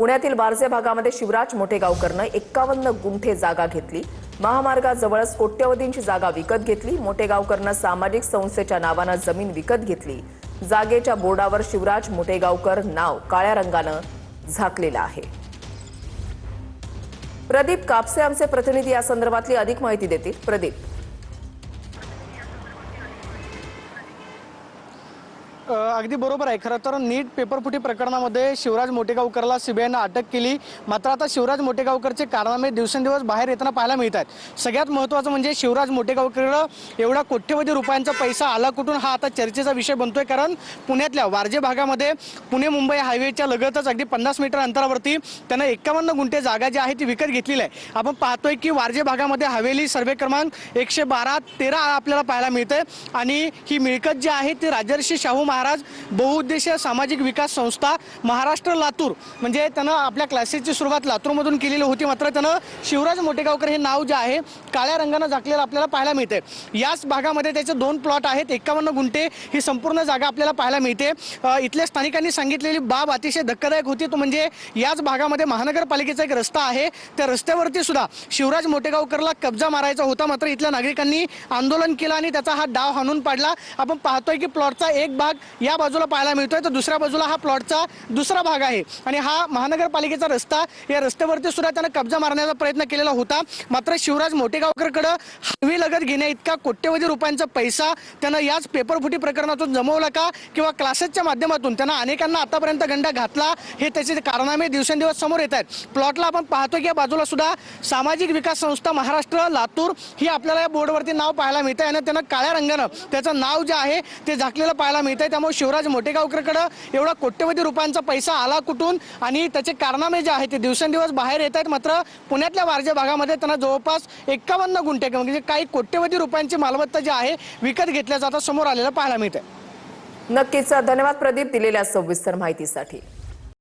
पुण्यातील वारजे भागामध्ये शिवराज मोठेगावकरनं 51 गुंठे जागा घेतली। महामार्गाजवळच कोट्यवधींची जागा विकत घेतली। मोठेगावकरनं सामाजिक संस्थेच्या नावानं जमीन विकत घेतली। जागेच्या बोर्डावर शिवराज मोठेगावकर नाव काळ्या रंगानं झाकलेलं आहे। प्रदीप कापसे आमचे प्रतिनिधी या संदर्भातली अधिक माहिती देतील। प्रदीप, अगदी बरोबर आहे। खरं तर नीट पेपरफुटी प्रकरणामध्ये शिवराज मोठेगावकरला सीबीआयनं अटक केली। मात्र आता शिवराज मोठेगावकरचे कारनामे दिवसेंदिवस बाहेर येताना पाहायला मिळत आहेत। सगळ्यात महत्त्वाचं म्हणजे शिवराज मोठेगावकरला एवढा कोट्यवधी रुपयांचा पैसा आला कुठून, हा आता चर्चेचा विषय बनतोय। कारण पुण्यातल्या वारजे भागामध्ये पुणे मुंबई हायवेच्या लगतच अगदी 50 मीटर अंतरावरती त्यानं 51 गुंठे जागा जी आहे ती विकत घेतलेली आहे। आपण पाहतोय की वारजे भागामध्ये हवेली सर्वे क्रमांक 112-13 आपल्याला पाहायला मिळते आणि ही मिळकत जी आहे ती राजर्षी शाहू महाराज बहुउद्देशीय सामाजिक विकास संस्था महाराष्ट्र लातूर, म्हणजे त्यानं आपल्या क्लासेसची सुरुवात लातूरमधून केलेली होती। मात्र त्यानं शिवराज मोठेगावकर हे नाव जे आहे काळ्या रंगानं झाकलेलं आपल्याला पाहायला मिळते। याच भागामध्ये त्याचे 2 प्लॉट आहेत, 51 गुंठे ही संपूर्ण जागा आपल्याला पाहायला मिळते। इथल्या स्थानिकांनी सांगितलेली बाब अतिशय धक्कादायक होती, तो म्हणजे याच भागामध्ये महानगरपालिकेचा एक रस्ता आहे, त्या रस्त्यावरती सुद्धा शिवराज मोठेगावकरला कब्जा मारायचा होता। मात्र इथल्या नागरिकांनी आंदोलन केलं आणि त्याचा हा डाव हाणून पाडला। आपण पाहतोय की प्लॉटचा एक भाग या बाजूला पाहायला मिळतोय, तर दुसऱ्या बाजूला हा प्लॉटचा दुसरा भाग आहे आणि हा महानगरपालिकेचा रस्ता, या रस्त्यावरती सुद्धा त्यानं कब्जा मारण्याचा प्रयत्न केलेला होता। मात्र शिवराज मोठेगावकरकडे हवी लगत घेण्या इतका कोट्यवधी रुपयांचा पैसा त्यानं याच पेपरफुटी प्रकरणातून जमवला का, किंवा क्लासेसच्या माध्यमातून त्यानं अनेकांना आतापर्यंत गंडा घातला, हे त्याचे कारनामे दिवसेंदिवस समोर येत आहेत। प्लॉटला आपण पाहतोय की या बाजूला सुद्धा सामाजिक विकास संस्था महाराष्ट्र लातूर ही आपल्याला या बोर्डवरती नाव पाहायला मिळतंय आणि त्यानं काळ्या रंगानं त्याचं नाव जे आहे ते झाकलेलं पाहायला मिळतंय। त्यामुळे शिवराज मोठेगावकरकडे एवढा कोट्यवधी रुपयांचा पैसा आला कुठून आणि त्याचे कारनामे जे आहेत ते दिवसेंदिवस बाहेर येत आहेत। मात्र पुण्यातल्या वारजे भागामध्ये त्यांना जवळपास 51 गुंठे म्हणजे काही कोट्यवधी रुपयांची मालमत्ता जी आहे विकत घेतल्या जातात समोर आलेलं पाहायला मिळतंय। नक्कीच धन्यवाद प्रदीप दिलेल्या सविस्तर माहितीसाठी।